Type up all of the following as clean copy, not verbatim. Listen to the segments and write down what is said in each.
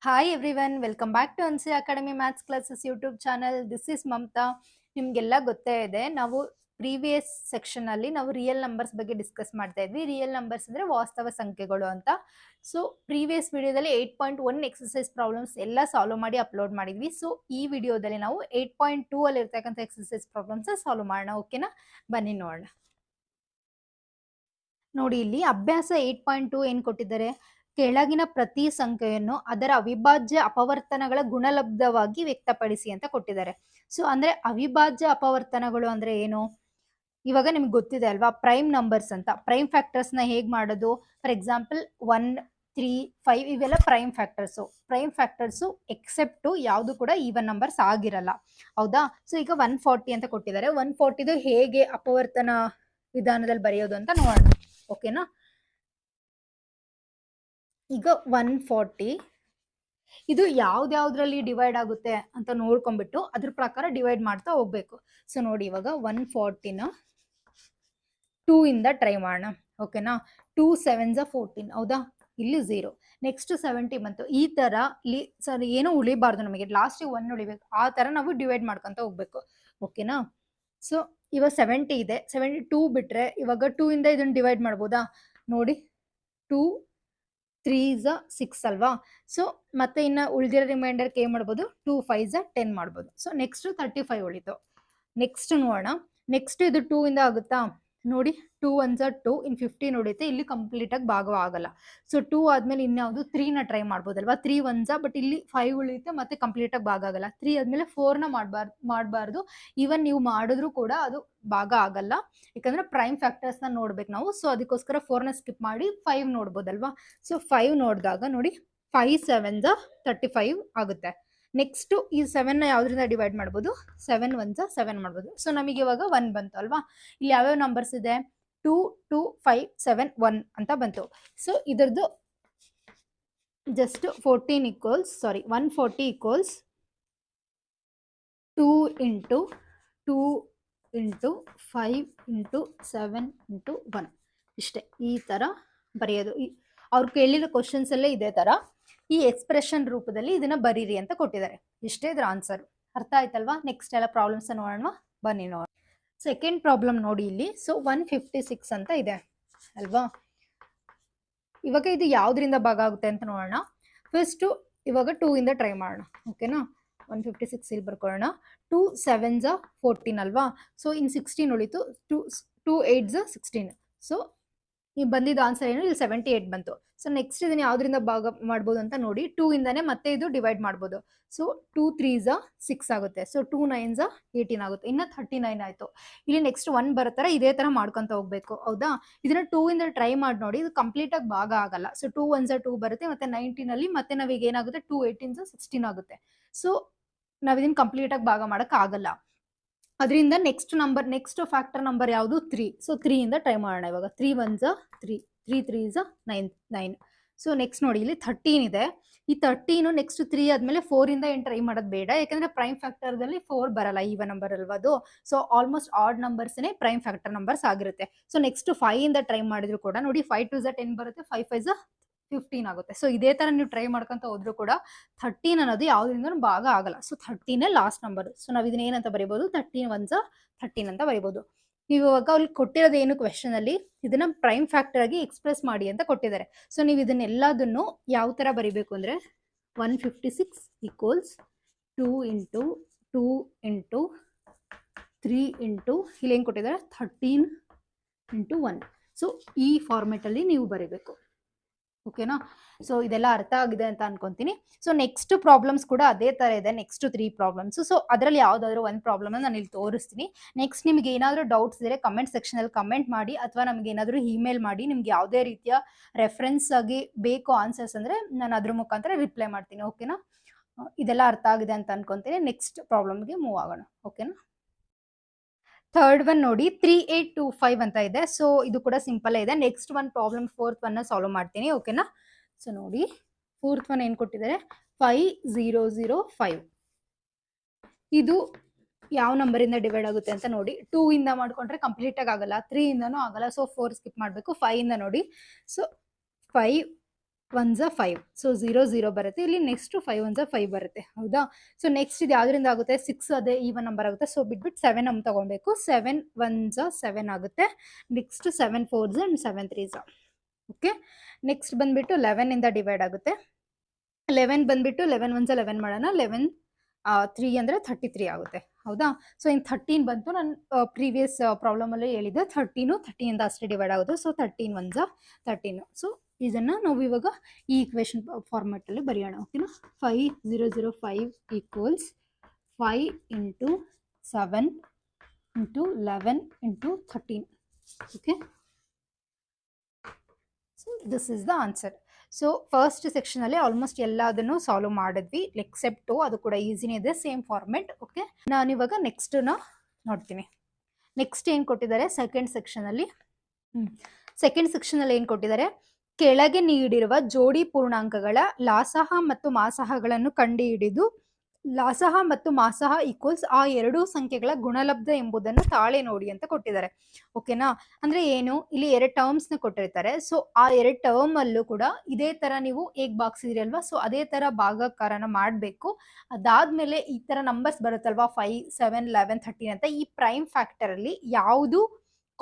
Hi everyone, welcome back to Ansi academy maths classes YouTube channel. This is Mamata. ನಿಮ್ಗೆಲ್ಲ ಗೊತ್ತೇ ಇದೆ, ನಾವು ಪ್ರೀವಿಯಸ್ ಸೆಕ್ಷನ್ ಅಲ್ಲಿ ನಾವು ರಿಯಲ್ ನಂಬರ್ಸ್ ಬಗ್ಗೆ ಡಿಸ್ಕಸ್ ಮಾಡ್ತಾ ಇದ್ವಿ. ರಿಯಲ್ ನಂಬರ್ಸ್ ಅಂದ್ರೆ ವಾಸ್ತವ ಸಂಖ್ಯೆಗಳು ಅಂತ. ಸೊ ಪ್ರೀವಿಯಸ್ ವಿಡಿಯೋದಲ್ಲಿ 8.1 ಎಕ್ಸರ್ಸೈಸ್ ಪ್ರಾಬ್ಲಮ್ಸ್ ಎಲ್ಲ ಸಾಲ್ವ್ ಮಾಡಿ ಅಪ್ಲೋಡ್ ಮಾಡಿದ್ವಿ. ಸೊ ಈ ವಿಡಿಯೋದಲ್ಲಿ ನಾವು 8.2 ಅಲ್ಲಿ ಇರ್ತಕ್ಕಂಥ ಎಕ್ಸರ್ಸೈಸ್ ಪ್ರಾಬ್ಲಮ್ಸ್ ಸಾಲ್ವ್ ಮಾಡೋಣ. ಓಕೆನಾ, ಬನ್ನಿ ನೋಡೋಣ. ನೋಡಿ, ಇಲ್ಲಿ ಅಭ್ಯಾಸ 8.2 ಏನ್ ಕೊಟ್ಟಿದ್ದಾರೆ, ಕೆಳಗಿನ ಪ್ರತಿ ಸಂಖ್ಯೆಯನ್ನು ಅದರ ಅವಿಭಾಜ್ಯ ಅಪವರ್ತನಗಳ ಗುಣಲಬ್ಧವಾಗಿ ವ್ಯಕ್ತಪಡಿಸಿ ಅಂತ ಕೊಟ್ಟಿದ್ದಾರೆ. ಸೊ ಅಂದ್ರೆ ಅವಿಭಾಜ್ಯ ಅಪವರ್ತನಗಳು ಅಂದ್ರೆ ಏನು, ಇವಾಗ ನಿಮ್ಗೆ ಗೊತ್ತಿದೆ ಅಲ್ವಾ, ಪ್ರೈಮ್ ನಂಬರ್ಸ್ ಅಂತ. ಪ್ರೈಮ್ ಫ್ಯಾಕ್ಟರ್ಸ್ ನ ಹೇಗ್ ಮಾಡೋದು? ಫಾರ್ ಎಕ್ಸಾಂಪಲ್ 1, 3, 5 ಇವೆಲ್ಲ prime factors. Prime factors except ಯಾವುದು ಕೂಡ ಈವನ್ ನಂಬರ್ಸ್ ಆಗಿರಲ್ಲ, ಹೌದಾ? ಸೊ ಈಗ 140 ಅಂತ ಕೊಟ್ಟಿದ್ದಾರೆ. 140 ಹೇಗೆ ಅಪವರ್ತನ ವಿಧಾನದಲ್ಲಿ ಬರೆಯೋದು ಅಂತ ನೋಡೋಣ. ಓಕೆನಾ, ಈಗ 140 ಇದು ಯಾವ್ದ್ಯಾವ್ದ್ರಲ್ಲಿ ಡಿವೈಡ್ ಆಗುತ್ತೆ ಅಂತ ನೋಡ್ಕೊಂಡ್ಬಿಟ್ಟು ಅದ್ರ ಪ್ರಕಾರ ಡಿವೈಡ್ ಮಾಡ್ತಾ ಹೋಗ್ಬೇಕು. ಸೊ ನೋಡಿ, ಇವಾಗ 140ನ 2 ಇಂದ ಟ್ರೈ ಮಾಡೋಣ. ಓಕೆನಾ, 2 7s 14, ಹೌದಾ? ಇಲ್ಲಿ 0, ನೆಕ್ಸ್ಟ್ 70 ಬಂತು. ಈ ತರ ಸರ್ ಏನೋ ಉಳಿಬಾರ್ದು, ನಮಗೆ ಲಾಸ್ಟ್ 1 ಉಳಿಬೇಕು. ಆ ತರ ನಾವು ಡಿವೈಡ್ ಮಾಡ್ಕೊಂತ ಹೋಗ್ಬೇಕು. ಓಕೆನಾ, ಸೊ ಇವಾಗ 70 ಇದೆ, 72 ಬಿಟ್ರೆ ಇವಾಗ 2 ಇಂದ ಇದನ್ನ ಡಿವೈಡ್ ಮಾಡ್ಬೋದಾ? ನೋಡಿ, 2 3s 6 ಅಲ್ವಾ? ಸೊ ಮತ್ತೆ ಇನ್ನ ಉಳಿದಿರೋ ರಿಮೈಂಡರ್ ಏನ್ ಮಾಡ್ಬೋದು, 2 5s 10 ಮಾಡ್ಬೋದು. ಸೊ ನೆಕ್ಸ್ಟ್ 35 ಉಳಿತು. ನೆಕ್ಸ್ಟ್ ನೋಡೋಣ, ನೆಕ್ಸ್ಟ್ ಇದು 2 ಇಂದ ಆಗುತ್ತಾ? ನೋಡಿ, 2 1s 2, ಇನ್ 15 ಉಳಿಯುತ್ತೆ. ಇಲ್ಲಿ ಕಂಪ್ಲೀಟ್ ಆಗಿ ಭಾಗ ಆಗಲ್ಲ. ಸೊ 2 ಆದ್ಮೇಲೆ ಇನ್ಯಾವುದು 3 ನ ಟ್ರೈ ಮಾಡ್ಬೋದಲ್ವಾ? 3 1s, ಬಟ್ ಇಲ್ಲಿ 5 ಉಳಿಯುತ್ತೆ, ಮತ್ತೆ ಕಂಪ್ಲೀಟ್ ಆಗಿ ಭಾಗ ಆಗಲ್ಲ. 3 ಆದ್ಮೇಲೆ 4 ನ ಮಾಡಬಾರ್ದು. ಈವನ್ ನೀವು ಮಾಡಿದ್ರು ಕೂಡ ಅದು ಭಾಗ ಆಗಲ್ಲ, ಯಾಕಂದ್ರೆ ಪ್ರೈಮ್ ಫ್ಯಾಕ್ಟರ್ಸ್ ನ ನೋಡ್ಬೇಕು ನಾವು. ಸೊ ಅದಕ್ಕೋಸ್ಕರ 4 ನ ಸ್ಕಿಪ್ ಮಾಡಿ 5 ನೋಡ್ಬೋದಲ್ವಾ? ಸೊ 5 ನೋಡಿದಾಗ ನೋಡಿ, 5 7s 35 ಆಗುತ್ತೆ. ನೆಕ್ಸ್ಟ್ ಈ 7 ನ ಯಾವ್ದ್ರಿಂದ ಡಿವೈಡ್ ಮಾಡ್ಬೋದು? 7 1s 7 ಮಾಡ್ಬೋದು. ಸೊ ನಮಗೆ ಇವಾಗ 1 ಬಂತು ಅಲ್ವಾ? ಇಲ್ಲಿ ಯಾವ್ಯಾವ ನಂಬರ್ಸ್ ಇದೆ? 2 2 5 7 1 ಅಂತ ಬಂತು. ಸೊ ಇದ್ರದ್ದು just 140 equals 2 into 2 into 5 into 7 into 1. ಇಷ್ಟೇ, ಈ ತರ ಬರೆಯೋದು. ಅವ್ರು ಕೇಳಿರೋ ಕ್ವಶನ್ಸ್ ಅಲ್ಲೇ ಇದೇ ತರ ಈ ಎಕ್ಸ್ಪ್ರೆಷನ್ ರೂಪದಲ್ಲಿ ಇದನ್ನ ಬರೀರಿ ಅಂತ ಕೊಟ್ಟಿದ್ದಾರೆ. ಇಷ್ಟೇ ಇದ್ರ ಆನ್ಸರ್. ಅರ್ಥ ಆಯ್ತಲ್ವಾ? ನೆಕ್ಸ್ಟ್ ಎಲ್ಲ ಪ್ರಾಬ್ಲಮ್ಸ್ ನೋಡೋಣ, ಬನ್ನಿ ನೋಡೋಣ. ಸೆಕೆಂಡ್ ಪ್ರಾಬ್ಲಮ್ ನೋಡಿ ಇಲ್ಲಿ. ಸೊ 156 ಅಂತ ಇದೆ ಅಲ್ವಾ? ಇವಾಗ ಇದು ಯಾವ್ದ್ರಿಂದ ಭಾಗ ಆಗುತ್ತೆ ಅಂತ ನೋಡೋಣ. ಫಸ್ಟ್ ಇವಾಗ 2 ಇಂದ ಟ್ರೈ ಮಾಡೋಣ. ಓಕೆನಾ, 156 ಇಲ್ಲಿ ಬರ್ಕೊಳ್ಳೋಣ. 2 7s 14 ಅಲ್ವಾ? ಸೊ ಇನ್ 16 ಉಳಿತು. 2 8s 16. ಸೊ ಈ ಬಂದಿದ್ದ ಆನ್ಸರ್ ಏನು? ಇಲ್ಲಿ 78 ಬಂತು. ಸೊ ನೆಕ್ಸ್ಟ್ ಇದನ್ನ ಯಾವ್ದ್ರಿಂದ ಭಾಗ ಮಾಡ್ಬೋದು ಅಂತ ನೋಡಿ. 2 ಇಂದಾನೆ ಮತ್ತೆ ಇದು ಡಿವೈಡ್ ಮಾಡ್ಬೋದು. ಸೊ 2 3s 6 ಆಗುತ್ತೆ. ಸೊ 2 9s 18 ಆಗುತ್ತೆ. ಇನ್ನ 39 ಆಯ್ತು. ಇಲ್ಲಿ ನೆಕ್ಸ್ಟ್ 1 ಬರತ್ತರ ಇದೇ ತರ ಮಾಡ್ಕೊಂತ ಹೋಗ್ಬೇಕು, ಹೌದಾ? ಇದನ್ನ 2 ಇಂದ ಟ್ರೈ ಮಾಡಿ ನೋಡಿ, ಇದು ಕಂಪ್ಲೀಟ್ ಆಗಿ ಭಾಗ ಆಗಲ್ಲ. ಸೊ 2 1s 2 ಬರುತ್ತೆ, ಮತ್ತೆ 19 ಅಲ್ಲಿ ಮತ್ತೆ ನಾವೀಗ ಏನಾಗುತ್ತೆ, 2 18s 16 ಆಗುತ್ತೆ. ಸೊ ನಾವ್ ಇದನ್ನ ಕಂಪ್ಲೀಟ್ ಆಗಿ ಭಾಗ ಮಾಡಕ್ ಆಗಲ್ಲ. ಅದರಿಂದ ನೆಕ್ಸ್ಟ್ ಫ್ಯಾಕ್ಟರ್ ನಂಬರ್ ಯಾವುದು? 3. ಸೊ 3 ಇಂದ ಟ್ರೈ ಮಾಡೋಣ. ಇವಾಗ 3 1s 3, 3 3s 9. ಸೊ ನೆಕ್ಸ್ಟ್ ನೋಡಿ, ಇಲ್ಲಿ 13 ಇದೆ. ಈ 13 ನೆಕ್ಸ್ಟ್ 3 ಆದ್ಮೇಲೆ 4 ಇಂದ ಏನ್ ಟ್ರೈ ಮಾಡೋದು ಬೇಡ, ಯಾಕಂದ್ರೆ ಪ್ರೈಮ್ ಫ್ಯಾಕ್ಟರ್ ದಲ್ಲಿ 4 ಬರಲ್ಲ, ಈವನ್ ನಂಬರ್ ಅಲ್ವಾ ಅದು. ಸೊ ಆಲ್ಮೋಸ್ಟ್ ಆಡ್ ನಂಬರ್ಸ್ನೇ ಪ್ರೈಮ್ ಫ್ಯಾಕ್ಟರ್ ನಂಬರ್ಸ್ ಆಗಿರುತ್ತೆ. ಸೊ ನೆಕ್ಸ್ಟ್ 5 ಇಂದ ಟ್ರೈ ಮಾಡಿದ್ರು ಕೂಡ ನೋಡಿ, 5 2s 10 ಬರುತ್ತೆ, 5 5s 15 ಆಗುತ್ತೆ. ಸೊ ಇದೇ ತರ ನೀವು ಟ್ರೈ ಮಾಡ್ಕೊಂತ ಹೋದ್ರು ಕೂಡ 13 ಅನ್ನೋದು ಯಾವ್ದ್ರಿಂದ ಭಾಗ ಆಗಲ್ಲ. So 13 last number. ಸೊ ನಾವ್ ಇದನ್ನ ಏನಂತ ಬರೀಬಹುದು? 13 1s 13 ಅಂತ ಬರೀಬಹುದು. ನೀವು ಇವಾಗ ಅಲ್ಲಿ ಕೊಟ್ಟಿರೋದು ಏನು ಕ್ವೆಶನ್ ಅಲ್ಲಿ, ಇದನ್ನ ಪ್ರೈಮ್ ಫ್ಯಾಕ್ಟರ್ ಆಗಿ ಎಕ್ಸ್ಪ್ರೆಸ್ ಮಾಡಿ ಅಂತ ಕೊಟ್ಟಿದ್ದಾರೆ. ಸೊ ನೀವು ಇದನ್ನೆಲ್ಲದನ್ನು ಯಾವ ತರ ಬರಿಬೇಕು ಅಂದ್ರೆ, 156 ಈಕ್ವಲ್ಸ್ 2 ಇಂಟು 2 ಇಂಟು 3 ಇಂಟು ಇಲ್ಲಿ ಏನ್ ಕೊಟ್ಟಿದ್ದಾರೆ, 13 ಇಂಟು 1. ಸೊ ಈ ಫಾರ್ಮೆಟ್ ಅಲ್ಲಿ ನೀವು ಬರೀಬೇಕು. ಓಕೆನಾ, ಸೊ ಇದೆಲ್ಲ ಅರ್ಥ ಆಗಿದೆ ಅಂತ ಅನ್ಕೊಂತೀನಿ. ಸೊ ನೆಕ್ಸ್ಟ್ ಪ್ರಾಬ್ಲಮ್ಸ್ ಕೂಡ ಅದೇ ತರ ಇದೆ, ನೆಕ್ಸ್ಟ್ 3 ಪ್ರಾಬ್ಲಮ್ಸ್. ಸೊ ಅದರಲ್ಲಿ ಯಾವ್ದಾದ್ರು ಒಂದು ಪ್ರಾಬ್ಲಮ್ ನಾನು ಇಲ್ಲಿ ತೋರಿಸ್ತೀನಿ. ನೆಕ್ಸ್ಟ್ ನಿಮ್ಗೆ ಏನಾದ್ರು ಡೌಟ್ಸ್ ಇದ್ರೆ ಕಮೆಂಟ್ ಸೆಕ್ಷನ್ ಅಲ್ಲಿ ಕಮೆಂಟ್ ಮಾಡಿ, ಅಥವಾ ನಮ್ಗೆ ಏನಾದ್ರು ಇಮೇಲ್ ಮಾಡಿ. ನಿಮ್ಗೆ ಯಾವುದೇ ರೀತಿಯ ರೆಫರೆನ್ಸ್ ಆಗಿ ಬೇಕು ಆನ್ಸರ್ಸ್ ಅಂದ್ರೆ ನಾನು ಅದ್ರ ಮುಖಾಂತರ ರಿಪ್ಲೈ ಮಾಡ್ತೀನಿ. ಓಕೆನಾ, ಇದೆಲ್ಲ ಅರ್ಥ ಆಗಿದೆ ಅಂತ ಅನ್ಕೊಂತೀನಿ. ನೆಕ್ಸ್ಟ್ ಪ್ರಾಬ್ಲಮ್ಗೆ ಮೂವ್ ಆಗೋಣ. ಓಕೆನಾ, ಥರ್ಡ್ ಒನ್ ನೋಡಿ, 3825 ಅಂತ ಇದೆ. ಸೊ ಇದು ಕೂಡ ಸಿಂಪಲ್ ಇದೆ. Next one problem fourth one solve ಮಾಡ್ತೀನಿ. ಓಕೆನಾ, ಸೊ ನೋಡಿ, ಫೋರ್ತ್ ಒನ್ ಏನ್ ಕೊಟ್ಟಿದ್ದಾರೆ, 5005. ಇದು ಯಾವ ನಂಬರ್ ಇಂದ ಡಿವೈಡ್ ಆಗುತ್ತೆ ಅಂತ ನೋಡಿ. 2 ಇಂದ ಮಾಡ್ಕೊಂಡ್ರೆ ಕಂಪ್ಲೀಟ್ ಆಗಿ ಆಗಲ್ಲ, 3 ಇಂದನೂ ಆಗಲ್ಲ. ಸೊ 4 ಸ್ಕಿಪ್ ಮಾಡ್ಬೇಕು. 5 ಇಂದ ನೋಡಿ. ಸೊ 5 1 5, ಸೊ 0 0 ಬರುತ್ತೆ. ಇಲ್ಲಿ ನೆಕ್ಸ್ಟ್ 5 1 5 ಬರುತ್ತೆ, ಹೌದಾ? ಸೊ ನೆಕ್ಸ್ಟ್ ಇದು ಯಾವ್ದ್ರಿಂದ ಆಗುತ್ತೆ? 6 ಅದೇ ಈವನ್ ನಂಬರ್ ಆಗುತ್ತೆ, ಸೊ ಬಿಟ್ಬಿಟ್ಟು 7 ನಮ್ ತಗೊಬೇಕು. 7 1 7 ಆಗುತ್ತೆ. Next 7 4 and 7 3. ಓಕೆ, ನೆಕ್ಸ್ಟ್ ಬಂದ್ಬಿಟ್ಟು 11 ಇಂದ ಡಿವೈಡ್ ಆಗುತ್ತೆ. 11 ಬಂದ್ಬಿಟ್ಟು 11 1 11 ಮಾಡೋಣ. 11 3 ಅಂದರೆ 33 ಆಗುತ್ತೆ, ಹೌದಾ? ಸೊ ಇನ್ 13 ಬಂತು. ನಾನು ಪ್ರೀವಿಯಸ್ ಪ್ರಾಬ್ಲಮ್ ಅಲ್ಲಿ ಹೇಳಿದ್ದೆ 13 30 ಇಂದ ಅಷ್ಟೇ ಡಿವೈಡ್ ಆಗೋದು. ಸೊ 13 1 13. ಸೊ ಇದನ್ನ ನಾವು ಇವಾಗ ಈ ಈಕ್ವೇಶನ್ ಫಾರ್ಮೆಟ್ ಅಲ್ಲಿ ಬರೆಯೋಣ, ಓಕೆನಾ? 5005 equals 5 into 7 into 11 into 13. Okay, so this is the answer. So first section ಅಲ್ಲಿ ಆಲ್ಮೋಸ್ಟ್ ಎಲ್ಲದನ್ನು ಸಾಲ್ವ್ ಮಾಡಿದ್ವಿ ಎಕ್ಸೆಪ್ಟ್ ಅದು ಕೂಡ ಈಸಿನೇ ಇದೆ, ಸೇಮ್ ಫಾರ್ಮೆಟ್. ಓಕೆ, ನಾನು ಇವಾಗ ನೆಕ್ಸ್ಟ್ ನೋಡ್ತೀನಿ. ನೆಕ್ಸ್ಟ್ ಏನ್ ಕೊಟ್ಟಿದ್ದಾರೆ ಸೆಕೆಂಡ್ ಸೆಕ್ಷನ್ ಅಲ್ಲಿ? ಸೆಕೆಂಡ್ ಸೆಕ್ಷನ್ ಅಲ್ಲಿ ಏನ್ ಕೊಟ್ಟಿದ್ದಾರೆ? ಕೆಳಗೆ ನೀಡಿರುವ ಜೋಡಿ ಪೂರ್ಣಾಂಕಗಳ ಲಾಸಹ ಮತ್ತು ಮಾಸಹಗಳನ್ನು ಕಂಡುಹಿಡಿದು ಲಾಸಹ ಮತ್ತು ಮಾಸಹ ಈಕ್ವಲ್ಸ್ ಆ ಎರಡೂ ಸಂಖ್ಯೆಗಳ ಗುಣಲಬ್ಧ ಎಂಬುದನ್ನು ತಾಳೆ ನೋಡಿ ಅಂತ ಕೊಟ್ಟಿದ್ದಾರೆ. ಓಕೆನಾ? ಅಂದ್ರೆ ಏನು, ಇಲ್ಲಿ 2 ಟರ್ಮ್ಸ್ ನ ಕೊಟ್ಟಿರ್ತಾರೆ. ಸೊ ಆ 2 ಟರ್ಮ್ ಅಲ್ಲೂ ಕೂಡ ಇದೇ ತರ ನೀವು ಹೇಗ್ ಬಾಗ್ಸಿದ್ರಿ ಅಲ್ವಾ, ಸೊ ಅದೇ ತರ ಭಾಗಾಕಾರನ ಮಾಡ್ಬೇಕು. ಅದಾದ್ಮೇಲೆ ಈ ತರ ನಂಬರ್ಸ್ ಬರುತ್ತಲ್ವಾ 5 7 11 13 ಅಂತ, ಈ ಪ್ರೈಮ್ ಫ್ಯಾಕ್ಟರ್ ಅಲ್ಲಿ ಯಾವುದು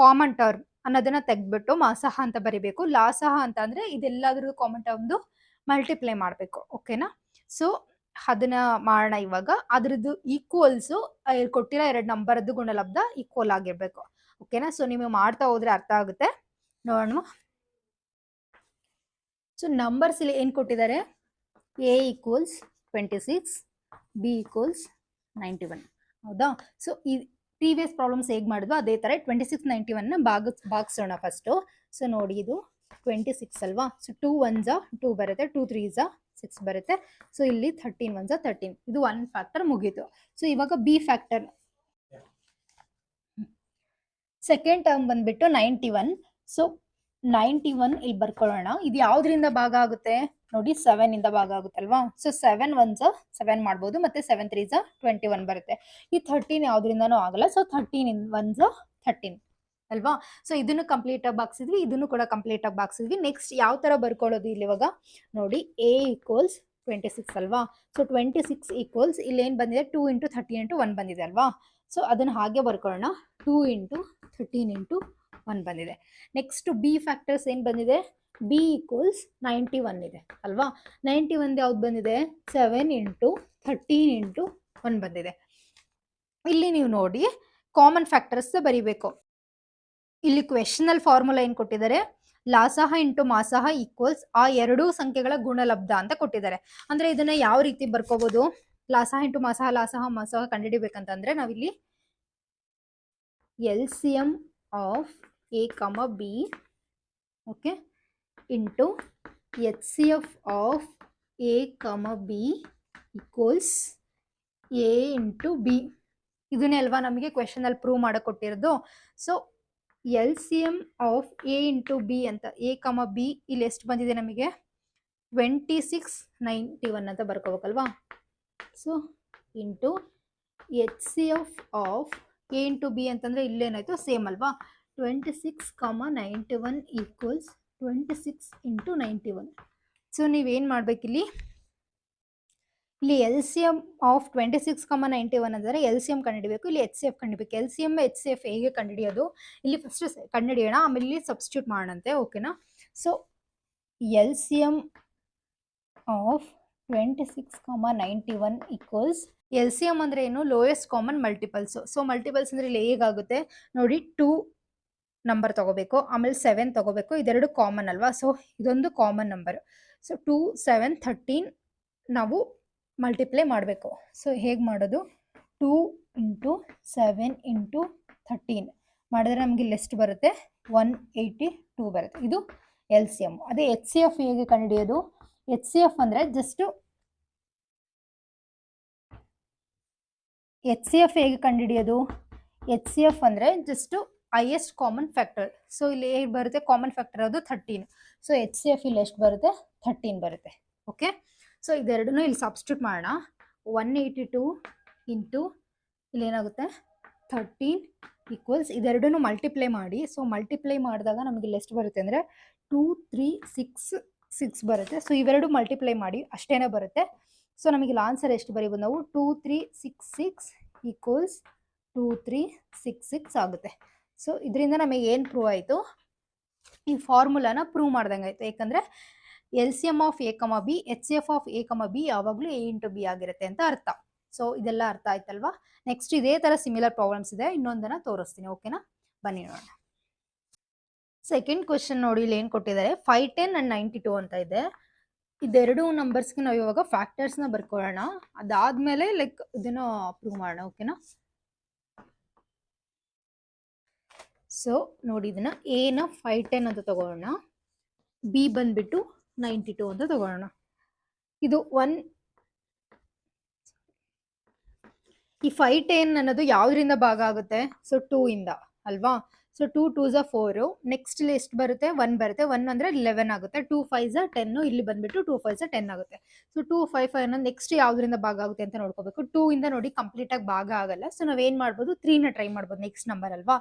ಕಾಮನ್ ಟರ್ಮ್ ಅನ್ನೋದನ್ನ ತೆಗ್ದ್ಬಿಟ್ಟು ಮಾಸಹ ಅಂತ ಬರಿಬೇಕು. ಲಾಸಹ ಅಂತ ಅಂದ್ರೆ ಇದೆಲ್ಲದ್ರೂ ಕಾಮನ್ ಟರ್ಮ್ದು ಮಲ್ಟಿಪ್ಲೈ ಮಾಡ್ಬೇಕು. ಓಕೆನಾ? ಸೊ ಅದನ್ನ ಮಾಡೋಣ ಇವಾಗ. ಅದ್ರದ್ದು ಈಕ್ವಲ್ಸ್ ಕೊಟ್ಟಿರೋ 2 ನಂಬರ್ದು ಗುಣಲಬ್ಧ ಈಕ್ವಲ್ ಆಗಿರ್ಬೇಕು. ಓಕೆನಾ? ಸೊ ನೀವು ಮಾಡ್ತಾ ಹೋದ್ರೆ ಅರ್ಥ ಆಗುತ್ತೆ, ನೋಡೋಣ. ಸೊ ನಂಬರ್ಸ್ ಇಲ್ಲಿ ಏನ್ ಕೊಟ್ಟಿದ್ದಾರೆ? ಎ ಈಕ್ವಲ್ಸ್ 26, ಬಿ ಈಕ್ವಲ್ಸ್ 91, ಹೌದಾ? ಸೊ ಈ ಪ್ರೀವಿಯಸ್ ಪ್ರಾಬ್ಲಮ್ಸ್ ಹೇಗೆ ಮಾಡಿದ್ವು ಅದೇ ತರ 26 91 ನ ಭಾಗಿಸೋಣ ಫಸ್ಟ್. ಸೊ ನೋಡಿ, ಇದು 26 ಅಲ್ವಾ? ಸೊ 2 1 2 ಬರುತ್ತೆ, 2 3 6 ಬರುತ್ತೆ. ಸೊ ಇಲ್ಲಿ 13 1 13. ಇದು 1 ಫ್ಯಾಕ್ಟರ್ ಮುಗೀತು. ಸೊ ಇವಾಗ ಬಿ ಫ್ಯಾಕ್ಟರ್ ಸೆಕೆಂಡ್ ಟರ್ಮ್ ಬಂದ್ಬಿಟ್ಟು 91. ಸೊ 91 ಇಲ್ಲಿ ಬರ್ಕೊಳ್ಳೋಣ. ಇದು ಯಾವ್ದ್ರಿಂದ ಭಾಗ ಆಗುತ್ತೆ ನೋಡಿ? 7 ಇಂದ ಭಾಗ ಆಗುತ್ತಲ್ವಾ? ಸೊ 7 1 7 ಮಾಡ್ಬೋದು, ಮತ್ತೆ 7 3 21 ಬರುತ್ತೆ. ಈ 13 ಯಾವ್ದ್ರಿಂದನೂ ಆಗಲ್ಲ. ಸೊ 13 1 13 ಅಲ್ವಾ? ಸೊ ಇದನ್ನು ಕಂಪ್ಲೀಟ್ ಆಗಿ ಬಾಕ್ಸಿದ್ವಿ, ಇದನ್ನು ಕೂಡ ಕಂಪ್ಲೀಟ್ ಆಗಿ ಬಾಕ್ಸಿದ್ವಿ. ನೆಕ್ಸ್ಟ್ ಯಾವ ತರ ಬರ್ಕೊಳ್ಳೋದು ಇಲ್ಲಿ ಇವಾಗ ನೋಡಿ? ಎ ಈಕ್ವಲ್ಸ್ 26 ಅಲ್ವಾ? ಸೊ 26 ಈಕ್ವಲ್ಸ್ ಇಲ್ಲಿ ಏನ್ ಬಂದಿದೆ? 2 ಇಂಟು 30 ಇಂಟು 1 ಬಂದಿದೆ ಅಲ್ವಾ? ಸೊ ಅದನ್ನ ಹಾಗೆ ಬರ್ಕೊಳ್ಳೋಣ. 2 ಇಂಟು 13 ಇಂಟು 1 ಬಂದಿದೆ. ನೆಕ್ಸ್ಟ್ ಬಿ ಫ್ಯಾಕ್ಟರ್ಸ್ ಏನ್ ಬಂದಿದೆ? ಬಿ ಈಕ್ವಲ್ಸ್ 91 ಇದೆ ಅಲ್ವಾ? 91 ಯಾವ್ದು ಬಂದಿದೆ? 7 ಇಂಟು 13 ಇಂಟು 1 ಬಂದಿದೆ. ಇಲ್ಲಿ ನೀವು ನೋಡಿ ಕಾಮನ್ ಫ್ಯಾಕ್ಟರ್ಸ್ ಬರೀಬೇಕು. ಇಲ್ಲಿ ಕ್ವೆಶನಲ್ ಫಾರ್ಮುಲಾ ಏನ್ ಕೊಟ್ಟಿದ್ದಾರೆ? ಲಾಸಹ ಇಂಟು ಮಾಸಹ ಈಕ್ವಲ್ಸ್ ಆ ಎರಡೂ ಸಂಖ್ಯೆಗಳ ಗುಣಲಬ್ಧ ಅಂತ ಕೊಟ್ಟಿದ್ದಾರೆ. ಅಂದ್ರೆ ಇದನ್ನ ಯಾವ ರೀತಿ ಬರ್ಕೋಬಹುದು? ಲಾಸಹ ಇಂಟು ಮಾಸಹ, ಲಾಸಹ ಮಾಸಹ ಕಂಡುಹಿಡಿಬೇಕಂತಂದ್ರೆ ನಾವಿಲ್ಲಿ LCM of A, B, okay, into HCF of A, B equals A into B. ಇದನ್ನೇ ಅಲ್ವಾ ನಮಗೆ ಕ್ವೆಶನ್ ಅಲ್ಲಿ ಪ್ರೂವ್ ಮಾಡಕ್ ಕೊಟ್ಟಿರೋದು. So LCM of A into B ಅಂತ, A, B ಇಲ್ಲಿ ಎಷ್ಟು ಬಂದಿದೆ ನಮಗೆ? 26 91 ಅಂತ ಬರ್ಕೋಬೇಕಲ್ವಾ? So into HCF of A into B ಅಂತಂದ್ರೆ ಇಲ್ಲೇನಾಯ್ತು? ಸೇಮ್ ಅಲ್ವಾ? 26 91 ಈಕ್ವಲ್ಸ್ 26 ಇಂಟು 91. ಸೊ ನೀವೇನ್ ಮಾಡ್ಬೇಕಿಲ್ಲಿ? ಇಲ್ಲಿ LCM ಆಫ್ 26 91 ಅಂದರೆ LCM ಕಂಡುಹಿಡಿಬೇಕು, ಇಲ್ಲಿ HCF ಕಂಡುಹಿಡಿಬೇಕು. LCM HCF ಹೇಗೆ ಕಂಡುಹಿಡಿಯೋದು? ಇಲ್ಲಿ ಫಸ್ಟ್ ಕಂಡುಹಿಡಿಯೋಣ, ಆಮೇಲೆ ಇಲ್ಲಿ ಸಬ್ಸ್ಟಿಟ್ಯೂಟ್ ಮಾಡೋಣಂತೆ. ಓಕೆನಾ? So LCM of 26 91 equals, LCM ಅಂದ್ರೆ ಏನು? Lowest common multiples. So multiples ಅಂದ್ರೆ ಇಲ್ಲಿ ಹೇಗಾಗುತ್ತೆ ನೋಡಿ? 2 ನಂಬರ್ ತಗೋಬೇಕು, ಆಮೇಲೆ 7 ತಗೋಬೇಕು, ಇದೆರಡು ಕಾಮನ್ ಅಲ್ವಾ? ಸೊ ಇದೊಂದು ಕಾಮನ್ ನಂಬರ್. ಸೊ 2 7 13 ನಾವು ಮಲ್ಟಿಪ್ಲೈ ಮಾಡಬೇಕು. ಸೊ ಹೇಗೆ ಮಾಡೋದು? 2 ಇಂಟು 7 ಇಂಟು 13 ಮಾಡಿದ್ರೆ ನಮಗೆ ಇಲ್ಲಿ ಎಷ್ಟು ಬರುತ್ತೆ? 182 ಬರುತ್ತೆ. ಇದು LCM. ಅದೇ HCF ಹೇಗೆ ಕಂಡುಹಿಡಿಯೋದು? HCF ಅಂದ್ರೆ ಜಸ್ಟ್ HCF ಹೇಗೆ ಕಂಡುಹಿಡಿಯೋದು? HCF ಅಂದ್ರೆ just highest common factor. So ಇಲ್ಲಿ ಹೇಗೆ ಬರುತ್ತೆ? ಕಾಮನ್ ಫ್ಯಾಕ್ಟರ್ ಅದು 13. ಸೊ HCF ಇಲ್ಲಿ ಎಷ್ಟು ಬರುತ್ತೆ? 13 ಬರುತ್ತೆ. ಓಕೆ, ಸೊ ಇದೆರಡನ್ನೂ ಇಲ್ಲಿ ಸಬ್ಸ್ಟಿಟ್ಯೂಟ್ ಮಾಡೋಣ. 182 ಇಂಟು ಇಲ್ಲಿ ಏನಾಗುತ್ತೆ? 13 ಈಕ್ವಲ್ಸ್ ಇದೆರಡನ್ನೂ ಮಲ್ಟಿಪ್ಲೈ ಮಾಡಿ. ಸೊ ಮಲ್ಟಿಪ್ಲೈ ಮಾಡಿದಾಗ ನಮಗೆ ಇಲ್ಲಿ ಎಷ್ಟು ಬರುತ್ತೆ ಅಂದರೆ 2 3 6 6 ಬರುತ್ತೆ. ಸೊ ಇವೆರಡು ಮಲ್ಟಿಪ್ಲೈ ಮಾಡಿ ಅಷ್ಟೇನೆ ಬರುತ್ತೆ. ಸೊ ನಮಗೆ ಆನ್ಸರ್ ಎಷ್ಟು ಬರೀಬೋದು ನಾವು 2366 ಈಕ್ವಲ್ಸ್ 2366 ಆಗುತ್ತೆ. ಸೊ ಇದರಿಂದ ನಮಗೆ ಏನು ಪ್ರೂವ್ ಆಯಿತು, ಈ ಫಾರ್ಮುಲಾನ ಪ್ರೂವ್ ಮಾಡ್ದಂಗೆ ಆಯಿತು. ಯಾಕಂದರೆ LCM of A, B, HCF of A, B ಯಾವಾಗಲೂ A ಇಂಟು B ಆಗಿರುತ್ತೆ ಅಂತ ಅರ್ಥ. ಸೊ ಇದೆಲ್ಲ ಅರ್ಥ ಆಯ್ತಲ್ವಾ. ನೆಕ್ಸ್ಟ್ ಇದೇ ಥರ ಸಿಮಿಲರ್ ಪ್ರಾಬ್ಲಮ್ಸ್ ಇದೆ, ಇನ್ನೊಂದನ್ನು ತೋರಿಸ್ತೀನಿ. ಓಕೆನಾ, ಬನ್ನಿ ನೋಡೋಣ. ಸೆಕೆಂಡ್ ಕ್ವೆಶನ್ ನೋಡಿ, ಇಲ್ಲಿ ಏನು ಕೊಟ್ಟಿದ್ದಾರೆ, 510 and 92 ಅಂತ ಇದೆ. ಇದೆರಡು ನಂಬರ್ಸ್ಗೆ ನಾವು ಇವಾಗ ಫ್ಯಾಕ್ಟರ್ಸ್ನ ಬರ್ಕೊಳ್ಳೋಣ, ಅದಾದ್ಮೇಲೆ ಲೈಕ್ ಇದನ್ನು ಪ್ರೂವ್ ಮಾಡೋಣ. ಓಕೆನಾ, ಸೊ ನೋಡಿ ಇದನ್ನ ಎನ 510 ಅಂತ ತಗೊಳ್ಳೋಣ, ಬಿ ಬಂದ್ಬಿಟ್ಟು 92 ಅಂತ ತಗೊಳ್ಳೋಣ. ಇದು ಈ 510 ಅನ್ನೋದು ಯಾವ್ದ್ರಿಂದ ಭಾಗ ಆಗುತ್ತೆ, ಸೊ 2 ಇಂದ ಅಲ್ವಾ. ಸೊ 2 2s 4, ನೆಕ್ಸ್ಟ್ ಇಲ್ಲಿ ಎಷ್ಟು ಬರುತ್ತೆ, 1 ಬರುತ್ತೆ. 1 ಅಂದ್ರೆ 11 ಆಗುತ್ತೆ. 2 5s 10, ಇಲ್ಲಿ ಬಂದ್ಬಿಟ್ಟು 2 5s 10 ಆಗುತ್ತೆ. ಸೊ 2 5 5 ಅನ್ನೋದು ನೆಕ್ಸ್ಟ್ ಯಾವ್ದ್ರಿಂದ ಭಾಗ ಆಗುತ್ತೆ ಅಂತ ನೋಡ್ಕೋಬೇಕು. 2 ಇಂದ ನೋಡಿ ಕಂಪ್ಲೀಟ್ ಆಗಿ ಭಾಗ ಆಗಲ್ಲ. ಸೊ ನಾವೇನ್ ಮಾಡ್ಬೋದು, 3 ನ ಟ್ರೈ ಮಾಡ್ಬೋದು, ನೆಕ್ಸ್ಟ್ ನಂಬರ್ ಅಲ್ವಾ.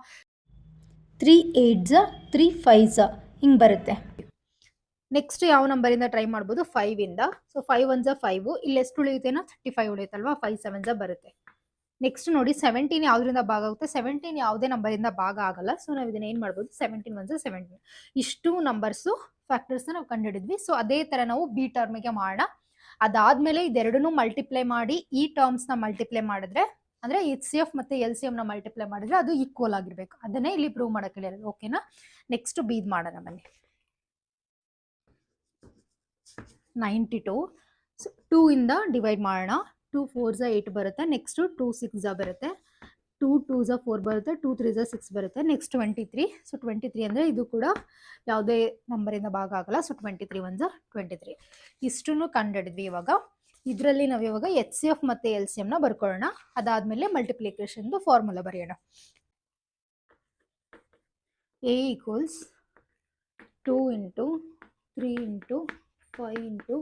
3 8s 3 5s ಹಿಂಗೆ ಬರುತ್ತೆ. ನೆಕ್ಸ್ಟ್ ಯಾವ ನಂಬರಿಂದ ಟ್ರೈ ಮಾಡ್ಬೋದು, 5 ಇಂದ. ಸೊ 5 1s 5, ಇಲ್ಲಿ ಎಷ್ಟು ಉಳಿಯುತ್ತೇನೋ 35 ಉಳಿಯುತ್ತಲ್ವಾ. 5 7s ಬರುತ್ತೆ. ನೆಕ್ಸ್ಟ್ ನೋಡಿ 17 ಯಾವ್ದ್ರಿಂದ ಭಾಗ ಆಗುತ್ತೆ, 17 ಯಾವುದೇ ನಂಬರಿಂದ ಭಾಗ ಆಗಲ್ಲ. ಸೊ ನಾವು ಇದನ್ನ ಏನ್ ಮಾಡ್ಬೋದು, 17 1s 17, ಇಷ್ಟು ನಂಬರ್ಸು ಫ್ಯಾಕ್ಟರ್ಸ್ನ ನಾವು ಕಂಡುಹಿಡಿದ್ವಿ. ಸೊ ಅದೇ ತರ ನಾವು ಬಿ ಟರ್ಮಿಗೆ ಮಾಡೋಣ. ಅದಾದ್ಮೇಲೆ ಇದೆರಡನ್ನೂ ಮಲ್ಟಿಪ್ಲೈ ಮಾಡಿ ಈ ಟರ್ಮ್ಸ್ನ ಮಲ್ಟಿಪ್ಲೈ ಮಾಡಿದ್ರೆ, ಅಂದ್ರೆ HCF ಮತ್ತೆ LCM ನ ಮಲ್ಟಿಪ್ಲೈ ಮಾಡಿದ್ರೆ ಅದು ಈಕ್ವಲ್ ಆಗಿರ್ಬೇಕು. ಅದನ್ನೇ ಇಲ್ಲಿ ಪ್ರೂವ್ ಮಾಡಕ್ಕೆ ಹೇಳಿರೋದು. ಓಕೆನಾ, ನೆಕ್ಸ್ಟ್ ಬೀದ್ ಮಾಡೋಣ ಬನ್ನಿ. 92, ಸೊ 2 ಇಂದ ಡಿವೈಡ್ ಮಾಡೋಣ. 2 4s 8 ಬರುತ್ತೆ. ನೆಕ್ಸ್ಟ್ 2 6s ಬರುತ್ತೆ. 2 2s 4 ಬರುತ್ತೆ. 2 3s 6 ಬರುತ್ತೆ. ನೆಕ್ಸ್ಟ್ 23. ಸೊ 23 ಅಂದರೆ ಇದು ಕೂಡ ಯಾವುದೇ ನಂಬರಿಂದ ಭಾಗ ಆಗಲ್ಲ. ಸೊ 23 1s 23, ಇಷ್ಟನ್ನು ಕಂಡುಹಿಡಿದ್ವಿ. ಇವಾಗ ಇದರಲ್ಲಿ ನಾವು ಇವಾಗ HCF ಮತ್ತು LCM ನ ಬರ್ಕೊಳ್ಳೋಣ. ಅದಾದಮೇಲೆ ಮಲ್ಟಿಪ್ಲಿಕೇಶನ್ದು ಫಾರ್ಮುಲಾ ಬರೆಯೋಣ. A equals 2 into 3 into 5 into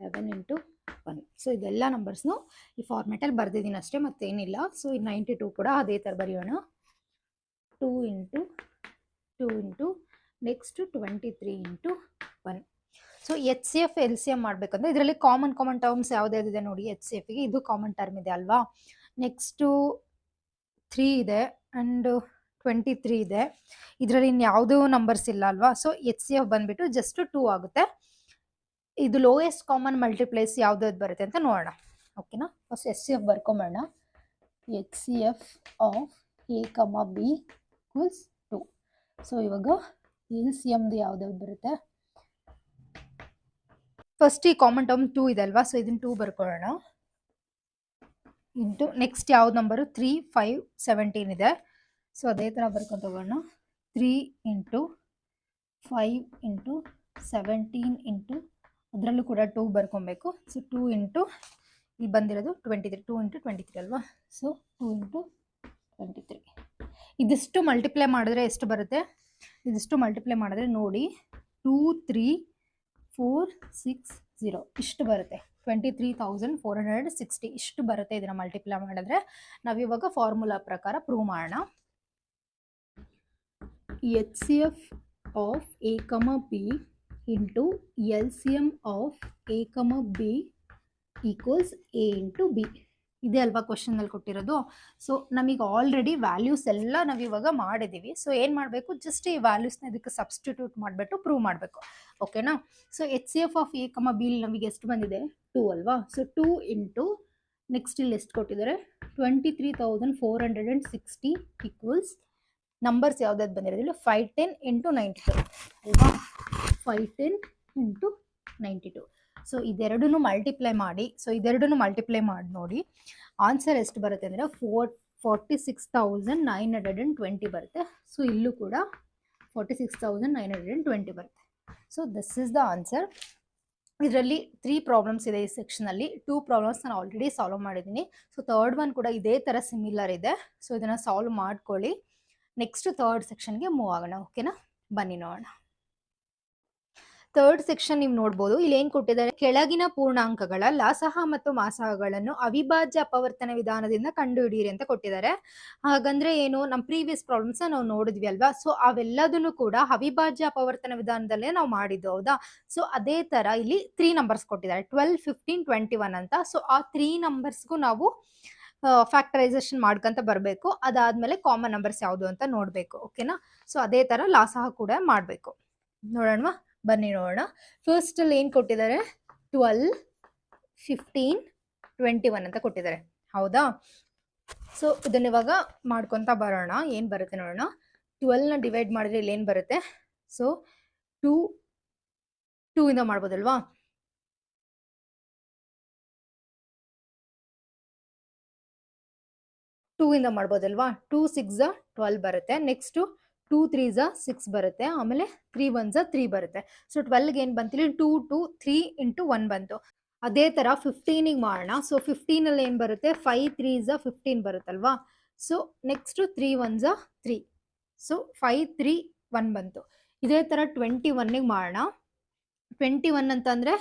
11 into 1. So ಇದೆಲ್ಲ ನಂಬರ್ಸ್ನು ಈ ಫಾರ್ಮೆಟಲ್ಲಿ ಬರ್ದಿದ್ದೀನಿ ಅಷ್ಟೇ, ಮತ್ತೇನಿಲ್ಲ. ಸೊ ಈ 92 ಕೂಡ ಅದೇ ಥರ ಬರೆಯೋಣ. 2 into 2 into next 23 into 1. So HCF LCM ಮಾಡಬೇಕಂದ್ರೆ ಇದರಲ್ಲಿ ಕಾಮನ್ ಟರ್ಮ್ಸ್ ಯಾವುದ್ಯಾವುದಿದೆ ನೋಡಿ. HCFಗೆ ಇದು ಕಾಮನ್ ಟರ್ಮ್ ಇದೆ ಅಲ್ವಾ. ನೆಕ್ಸ್ಟು 3 ಇದೆ ಆ್ಯಂಡ್ 23 ಇದೆ. ಇದರಲ್ಲಿ ಇನ್ಯಾವುದೂ ನಂಬರ್ಸ್ ಇಲ್ಲ ಅಲ್ವಾ. ಸೊ HCF ಬಂದುಬಿಟ್ಟು ಜಸ್ಟ್ 2 ಆಗುತ್ತೆ. ಇದು ಲೋಯೆಸ್ಟ್ ಕಾಮನ್ ಮಲ್ಟಿಪ್ಲೈಸ್ ಯಾವ್ದಾದ್ರು ಬರುತ್ತೆ ಅಂತ ನೋಡೋಣ. ಓಕೆನಾ, first HCF ಬರ್ಕೊಂಬೋಣ. HCF of A, B equals 2. So ಇವಾಗ LCMದು ಯಾವ್ದಾದ್ರು ಬರುತ್ತೆ. ಫಸ್ಟ್ ಈ ಕಾಮನ್ ಟರ್ಮ್ 2 ಇದೆ ಅಲ್ವಾ. ಸೊ ಇದನ್ನ 2 ಬರ್ಕೊಳ್ಳೋಣ. ಇಂಟು ನೆಕ್ಸ್ಟ್ ಯಾವ್ದು ನಂಬರು 3 5 17 ಇದೆ. ಸೊ ಅದೇ ಥರ ಬರ್ಕೊಂಡು ತಗೋಣ. 3 ಇಂಟು 5 ಇಂಟು 17 ಇಂಟು ಅದರಲ್ಲೂ ಕೂಡ 2 ಬರ್ಕೊಬೇಕು. ಸೊ 2 ಇಂಟು ಇಲ್ಲಿ ಬಂದಿರೋದು 23, 2 ಇಂಟು 23 ಅಲ್ವಾ. ಸೊ 2 ಇಂಟು 23, ಇದಿಷ್ಟು ಮಲ್ಟಿಪ್ಲೈ ಮಾಡಿದ್ರೆ ಎಷ್ಟು ಬರುತ್ತೆ, ಇದಿಷ್ಟು ಮಲ್ಟಿಪ್ಲೈ ಮಾಡಿದ್ರೆ ನೋಡಿ 2 3 4 6 0 ಇಷ್ಟು ಬರುತ್ತೆ. 23,460 ಇಷ್ಟು ಬರುತ್ತೆ. ಇದನ್ನ ಮಲ್ಟಿಪ್ಲೈ ಮಾಡಿದ್ರೆ ನಾವಿವಾಗ ಫಾರ್ಮುಲಾ ಪ್ರಕಾರ ಪ್ರೂವ್ ಮಾಡೋಣ. HCF of A, B into LCM of A, B equals A into B. ಇದೆ ಅಲ್ವಾ ಕ್ವಶನಲ್ಲಿ ಕೊಟ್ಟಿರೋದು. ಸೊ ನಮಗೆ ಆಲ್ರೆಡಿ ವ್ಯಾಲ್ಯೂಸ್ ಎಲ್ಲ ನಾವು ಇವಾಗ ಮಾಡಿದ್ದೀವಿ. ಸೊ ಏನು ಮಾಡಬೇಕು, ಜಸ್ಟ್ ಈ ವ್ಯಾಲ್ಯೂಸ್ನ ಇದಕ್ಕೆ ಸಬ್ಸ್ಟಿಟ್ಯೂಟ್ ಮಾಡಿಬಿಟ್ಟು ಪ್ರೂವ್ ಮಾಡಬೇಕು. ಓಕೆನಾ. So HCF of A, B ನಮಗೆ ಎಷ್ಟು ಬಂದಿದೆ, 2 ಅಲ್ವಾ. ಸೊ 2 ಇಂಟು ನೆಕ್ಸ್ಟ್ ಇಲ್ಲಿ ಎಷ್ಟು ಕೊಟ್ಟಿದ್ದಾರೆ 23,460 ಈಕ್ವಲ್ಸ್ ನಂಬರ್ಸ್ ಯಾವ್ದಾದ್ರು ಬಂದಿರೋದಿಲ್ಲ 510 ಇಂಟು 92 ಅಲ್ವಾ. 510 ಇಂಟು 92. ಸೊ ಇದೆರಡನ್ನು ಮಲ್ಟಿಪ್ಲೈ ಮಾಡಿ, ನೋಡಿ ಆನ್ಸರ್ ಎಷ್ಟು ಬರುತ್ತೆ ಅಂದರೆ 46,920 ಬರುತ್ತೆ. ಸೊ ಇಲ್ಲೂ ಕೂಡ 46,920 ಬರುತ್ತೆ. So this is the answer. ಇದರಲ್ಲಿ 3 ಪ್ರಾಬ್ಲಮ್ಸ್ ಇದೆ ಈ ಸೆಕ್ಷನಲ್ಲಿ. 2 ಪ್ರಾಬ್ಲಮ್ಸ್ ನಾನು ಆಲ್ರೆಡಿ ಸಾಲ್ವ್ ಮಾಡಿದ್ದೀನಿ. ಸೊ ಥರ್ಡ್ ಒನ್ ಕೂಡ ಇದೇ ಥರ ಸಿಮಿಲರ್ ಇದೆ. ಸೊ ಇದನ್ನು ಸಾಲ್ವ್ ಮಾಡ್ಕೊಳ್ಳಿ. ನೆಕ್ಸ್ಟ್ ಥರ್ಡ್ ಸೆಕ್ಷನ್ಗೆ ಮೂವ್ ಆಗೋಣ. ಓಕೆನಾ, ಬನ್ನಿ ನೋಡೋಣ. ಥರ್ಡ್ ಸೆಕ್ಷನ್ ನೀವು ನೋಡ್ಬೋದು. ಇಲ್ಲಿ ಏನ್ ಕೊಟ್ಟಿದ್ದಾರೆ, ಕೆಳಗಿನ ಪೂರ್ಣಾಂಕಗಳ ಲಾಸಹ ಮತ್ತು ಮಾಸಹಗಳನ್ನು ಅವಿಭಾಜ್ಯ ಅಪವರ್ತನ ವಿಧಾನದಿಂದ ಕಂಡುಹಿಡಿಯಿರಿ ಅಂತ ಕೊಟ್ಟಿದ್ದಾರೆ. ಹಾಗಂದ್ರೆ ಏನು, ನಮ್ಮ ಪ್ರೀವಿಯಸ್ ಪ್ರಾಬ್ಲಮ್ಸ್ ನಾವು ನೋಡಿದ್ವಿ ಅಲ್ವಾ. ಸೊ ಅವೆಲ್ಲದನ್ನು ಕೂಡ ಅವಿಭಾಜ್ಯ ಅಪವರ್ತನ ವಿಧಾನದಲ್ಲೇ ನಾವು ಮಾಡಿದ್ದು, ಹೌದಾ. ಸೊ ಅದೇ ತರ ಇಲ್ಲಿ 3 ನಂಬರ್ಸ್ ಕೊಟ್ಟಿದ್ದಾರೆ, 12, 15, 21 ಅಂತ. ಸೊ ಆ 3 ನಂಬರ್ಸ್ಗೂ ನಾವು ಫ್ಯಾಕ್ಟರೈಸೇಷನ್ ಮಾಡ್ಕೊಂತ ಬರಬೇಕು. ಅದಾದ್ಮೇಲೆ ಕಾಮನ್ ನಂಬರ್ಸ್ ಯಾವುದು ಅಂತ ನೋಡ್ಬೇಕು, ಓಕೆನಾ. ಸೊ ಅದೇ ತರ ಲಾಸಹ ಕೂಡ ಮಾಡ್ಬೇಕು. ನೋಡೋಣ ಬನ್ನಿ ನೋಡೋಣ. ಫಸ್ಟ್ ಅಲ್ಲಿ ಏನ್ ಕೊಟ್ಟಿದ್ದಾರೆ, 12, 15, 21 ಅಂತ ಕೊಟ್ಟಿದ್ದಾರೆ, ಹೌದಾ. ಸೊ ಇದನ್ನ ಇವಾಗ ಮಾಡ್ಕೊಂತ ಬರೋಣ. ಏನ್ ಬರುತ್ತೆ ನೋಡೋಣ. 12 ನ ಡಿವೈಡ್ ಮಾಡಿದ್ರೆ ಇಲ್ಲಿ ಏನ್ ಬರುತ್ತೆ, ಸೊ 2 ಇಂದ ಮಾಡ್ಬೋದಲ್ವಾ. 2 ಇಂದ ಮಾಡ್ಬೋದಲ್ವಾ. 2 6 12 ಬರುತ್ತೆ. ನೆಕ್ಸ್ಟ್ 2 3 6 ಬರುತ್ತೆ. ಆಮೇಲೆ 3 1 3 ಬರುತ್ತೆ. ಸೊ 12 ಏನ್ ಬಂತಿಲ್ಲ, 2 2 3 ಇಂಟು 1 ಬಂತು. ಅದೇ ತರ 15 ಮಾಡೋಣ. ಸೊ 15 ಅಲ್ಲಿ ಏನ್ ಬರುತ್ತೆ, 5 3 15 ಬರುತ್ತಲ್ವಾ. So next 3 1 3. ಸೊ 5 3 1 ಬಂತು. ಇದೇ ತರ 21 ಮಾಡೋಣ. 21 ಅಂತಂದ್ರೆ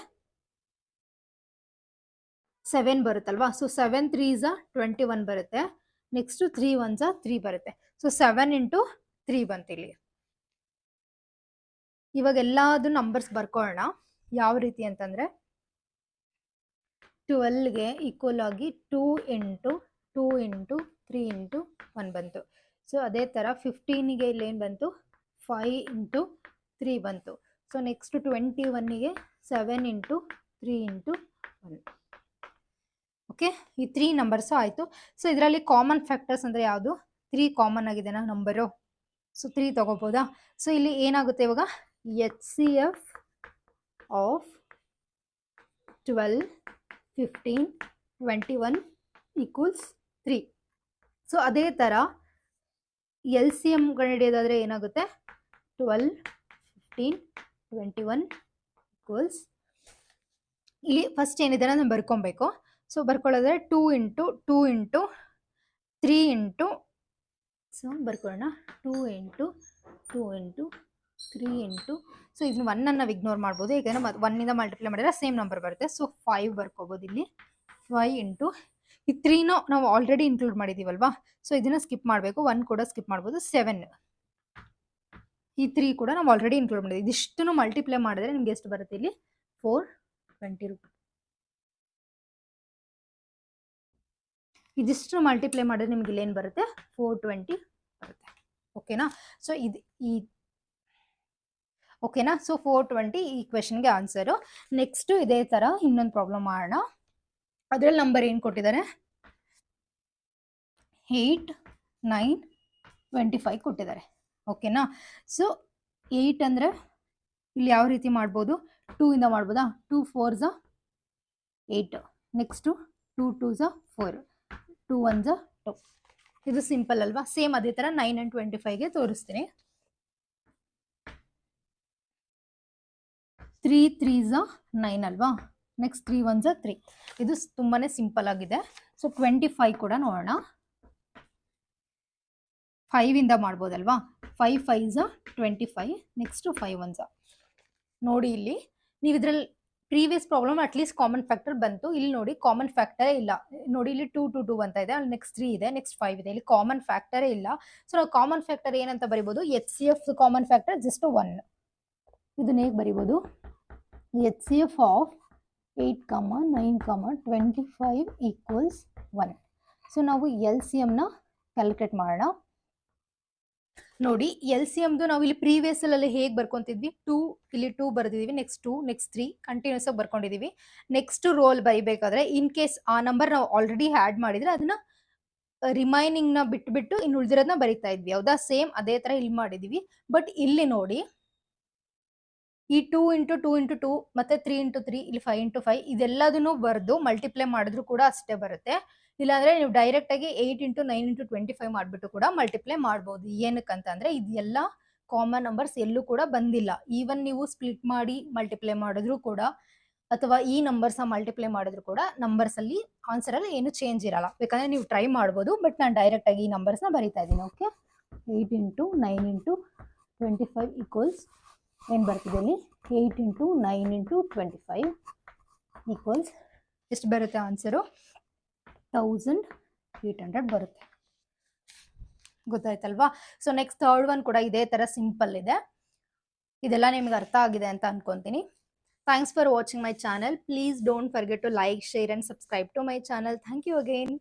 7 ಬರುತ್ತಲ್ವಾ. ಸೊ 7 3 21 ಬರುತ್ತೆ. ನೆಕ್ಸ್ಟ್ 3 1 3 ಬರುತ್ತೆ. ಸೊ 7 ಇಂಟು 3 ಬಂತು ಇಲ್ಲಿ. ಇವಾಗ ಎಲ್ಲಾದು ನಂಬರ್ಸ್ ಬರ್ಕೊಳ್ಳೋಣ. ಯಾವ ರೀತಿ ಅಂತಂದ್ರೆ 12ಗೆ ಈಕ್ವಲ್ ಆಗಿ 2 ಇಂಟು 2 ಇಂಟು 3 ಇಂಟು 1 ಬಂತು. ಸೊ ಅದೇ ತರ 15ಗೆ ಇಲ್ಲಿ ಏನು ಬಂತು, 5 ಇಂಟು 3 ಬಂತು. ಸೊ ನೆಕ್ಸ್ಟ್ 21ಗೆ 7 ಇಂಟು 3 ಇಂಟು 1. ಓಕೆ, ಈ 3 ನಂಬರ್ಸು ಆಯಿತು. ಸೊ ಇದರಲ್ಲಿ ಕಾಮನ್ ಫ್ಯಾಕ್ಟರ್ಸ್ ಅಂದರೆ ಯಾವುದು, 3 ಕಾಮನ್ ಆಗಿದೆನಾ ನಂಬರು. ಸೊ 3 ತಗೋಬೋದಾ. ಸೊ ಇಲ್ಲಿ ಏನಾಗುತ್ತೆ ಇವಾಗ, HCF ಆಫ್ 12, 15, 21 ಈಕ್ವಲ್ಸ್ 3. ಸೊ ಅದೇ ಥರ LCM ಹಿಡಿಯೋದಾದರೆ ಏನಾಗುತ್ತೆ, 12, 15, 21 ಈಕ್ವಲ್ಸ್, ಇಲ್ಲಿ ಫಸ್ಟ್ ಏನಿದೆ ನಾನು ಬರ್ಕೊಬೇಕು. ಸೊ ಬರ್ಕೊಳ್ಳೋದ್ರೆ 2 ಇಂಟು 2 ಇಂಟು 3 ಇಂಟು, ಸೊ ಬರ್ಕೊಳ್ಳೋಣ 2 ಇಂಟು 2 ಇಂಟು 3 ಇಂಟು, ಸೊ ಇದನ್ನ 1 ನಾವು ಇಗ್ನೋರ್ ಮಾಡ್ಬೋದು, ಯಾಕಂದರೆ 1 ಇಂದ ಮಲ್ಟಿಪ್ಲೈ ಮಾಡಿದ್ರೆ ಸೇಮ್ ನಂಬರ್ ಬರುತ್ತೆ. ಸೊ 5 ಬರ್ಕೋಬೋದು ಇಲ್ಲಿ. 5 ಇಂಟು ಈ 3ನೂ ನಾವು ಆಲ್ರೆಡಿ ಇನ್ಕ್ಲೂಡ್ ಮಾಡಿದ್ದೀವಲ್ವಾ. ಸೊ ಇದನ್ನು ಸ್ಕಿಪ್ ಮಾಡಬೇಕು, 1 ಕೂಡ ಸ್ಕಿಪ್ ಮಾಡ್ಬೋದು. 7, ಈ 3 ಕೂಡ ನಾವು ಆಲ್ರೆಡಿ ಇನ್ಕ್ಲೂಡ್ ಮಾಡಿದ್ವಿ. ಇದಿಷ್ಟು ಮಲ್ಟಿಪ್ಲೈ ಮಾಡಿದ್ರೆ ನಿಮ್ಗೆ ಎಷ್ಟು ಬರುತ್ತೆ ಇಲ್ಲಿ, 420 ರೂಪಾಯಿ. ಇದಿಷ್ಟು ಮಲ್ಟಿಪ್ಲೈ ಮಾಡಿದ್ರೆ ನಿಮ್ಗೆ ಇಲ್ಲಿ ಏನು ಬರುತ್ತೆ, 420 ಬರುತ್ತೆ. ಓಕೆನಾ. ಸೊ ಇದು ಈ ಓಕೆನಾ. ಸೊ 420 ಈ ಕ್ವೆಶನ್ಗೆ ಆನ್ಸರು. ನೆಕ್ಸ್ಟ್ ಇದೇ ಥರ ಇನ್ನೊಂದು ಪ್ರಾಬ್ಲಮ್ ಮಾಡೋಣ. ಅದರಲ್ಲಿ ನಂಬರ್ ಏನು ಕೊಟ್ಟಿದ್ದಾರೆ, 8, 9, 25 ಕೊಟ್ಟಿದ್ದಾರೆ. ಓಕೆನಾ. ಸೊ 8 ಅಂದರೆ ಇಲ್ಲಿ ಯಾವ ರೀತಿ ಮಾಡ್ಬೋದು, 2 ಇಂದ ಮಾಡ್ಬೋದಾ. 2 4 8, ನೆಕ್ಸ್ಟು 2 2 4, 2 1 2. ಇದು ಸಿಂಪಲ್ ಅಲ್ವಾ. ಸೇಮ್ ಅದೇ ಥರ 9 and 25ಗೆ ತೋರಿಸ್ತೀನಿ. 3 3 9 ಅಲ್ವಾ. ನೆಕ್ಸ್ಟ್ 3 1 3. ಇದು ತುಂಬಾ ಸಿಂಪಲ್ ಆಗಿದೆ. ಸೊ 25 ಕೂಡ ನೋಡೋಣ. 5 ಇಂದ ಮಾಡ್ಬೋದಲ್ವಾ. 5 5 25, ನೆಕ್ಸ್ಟ್ 5 1. ನೋಡಿ ಇಲ್ಲಿ ನೀವು ಇದರಲ್ಲಿ previous problem at least common factor ಬಂತು. ಇಲ್ಲಿ ನೋಡಿ ಕಾಮನ್ ಫ್ಯಾಕ್ಟರೇ ಇಲ್ಲ. ನೋಡಿ ಇಲ್ಲಿ 2 2 2 ಅಂತ ಇದೆ, ಅಲ್ಲಿ ನೆಕ್ಸ್ಟ್ 3 ಇದೆ, ನೆಕ್ಸ್ಟ್ 5 ಇದೆ. ಇಲ್ಲಿ ಕಾಮನ್ ಫ್ಯಾಕ್ಟರೇ ಇಲ್ಲ. ಸೊ ನಾವು ಕಾಮನ್ ಫ್ಯಾಕ್ಟರ್ ಏನಂತ ಬರಿಬೋದು, HCF ಕಾಮನ್ ಫ್ಯಾಕ್ಟರ್ ಜಸ್ಟ್ 1. ಇದನ್ನ ಹೇಗೆ ಬರಿಬೋದು, HCF ಆಫ್ 8, 9, 25 ಈಕ್ವಲ್ಸ್ 1. ಸೊ ನಾವು LCMನ ಕ್ಯಾಲ್ಕುಲೇಟ್ ಮಾಡೋಣ. ನೋಡಿ LCMದು ನಾವು ಇಲ್ಲಿ ಪ್ರೀವಿಯಸ್ ಅಲ್ಲಿ ಹೇಗೆ ಬರ್ಕೊಂತಿದ್ವಿ, 2 ಇಲ್ಲಿ 2 ಬರ್ದಿದ್ದೀವಿ, ನೆಕ್ಸ್ಟ್ 2, ನೆಕ್ಸ್ಟ್ 3 ಕಂಟಿನ್ಯೂಸ್ ಆಗಿ ಬರ್ಕೊಂಡಿದ್ದೀವಿ. ನೆಕ್ಸ್ಟ್ ರೋಲ್ ಬರಿಬೇಕಾದ್ರೆ ಇನ್ ಕೇಸ್ ಆ ನಂಬರ್ ನಾವು ಆಲ್ರೆಡಿ ಆ್ಯಡ್ ಮಾಡಿದ್ರೆ ಅದನ್ನ ರಿಮೈನಿಂಗ್ನ ಬಿಟ್ಬಿಟ್ಟು ಇನ್ನು ಉಳಿದಿರೋದನ್ನ ಬರಿತಾ ಇದ್ವಿ, ಹೌದಾ. ಸೇಮ್ ಅದೇ ಥರ ಇಲ್ಲಿ ಮಾಡಿದ್ದೀವಿ. ಬಟ್ ಇಲ್ಲಿ ನೋಡಿ ಈ 2 ಇಂಟು 2 ಇಂಟು 2 ಮತ್ತೆ 3 ಇಂಟು 3, ಇಲ್ಲಿ 5 ಇಂಟು 5 ಇದೆಲ್ಲದನ್ನು ಬರೆದು ಮಲ್ಟಿಪ್ಲೈ ಮಾಡಿದ್ರು ಕೂಡ ಅಷ್ಟೇ ಬರುತ್ತೆ. ಇಲ್ಲಾಂದ್ರೆ ನೀವು ಡೈರೆಕ್ಟ್ ಆಗಿ 8 ಇಂಟು 9 ಇಂಟು 25 ಮಾಡಿಬಿಟ್ಟು ಕೂಡ ಮಲ್ಟಿಪ್ಲೈ ಮಾಡ್ಬೋದು. ಏನಕ್ಕಂತಂದ್ರೆ ಇದೆಲ್ಲ ಕಾಮನ್ ನಂಬರ್ಸ್ ಎಲ್ಲೂ ಕೂಡ ಬಂದಿಲ್ಲ. ಈವನ್ ನೀವು ಸ್ಪ್ಲಿಟ್ ಮಾಡಿ ಮಲ್ಟಿಪ್ಲೈ ಮಾಡಿದ್ರು ಕೂಡ ಅಥವಾ ಈ ನಂಬರ್ಸ್ ಮಲ್ಟಿಪ್ಲೈ ಮಾಡಿದ್ರು ಕೂಡ ನಂಬರ್ಸ್ ಅಲ್ಲಿ ಆನ್ಸರ್ ಅಲ್ಲಿ ಏನು ಚೇಂಜ್ ಇರಲ್ಲ. ಬೇಕಂದ್ರೆ ನೀವು ಟ್ರೈ ಮಾಡ್ಬೋದು. ಬಟ್ ನಾನು ಡೈರೆಕ್ಟ್ ಆಗಿ ಈ ನಂಬರ್ಸ್ನ ಬರೀತಾ ಇದ್ದೀನಿ. ಓಕೆ, 8 ಇಂಟು 9 ಇಂಟು 25 ಈಕ್ವಲ್ಸ್ ಏನು ಬರ್ತಿದೆ ಇಲ್ಲಿ 8 ಇಂಟು 9 ಇಂಟು 25 ಈಕ್ವಲ್ಸ್ ಎಷ್ಟು ಬರುತ್ತೆ ಆನ್ಸರು 1800 ಬರುತ್ತೆ. ಗೊತ್ತಾಯ್ತಲ್ವಾ? ಸೊ ನೆಕ್ಸ್ಟ್ ಥರ್ಡ್ ಒನ್ ಕೂಡ ಇದೇ ತರ ಸಿಂಪಲ್ ಇದೆ. ಇದೆಲ್ಲ ನಿಮ್ಗೆ ಅರ್ಥ ಆಗಿದೆ ಅಂತ ಅನ್ಕೊಂತೀನಿ. Thanks for watching my channel. Please don't forget to like, share and subscribe to my channel. Thank you again.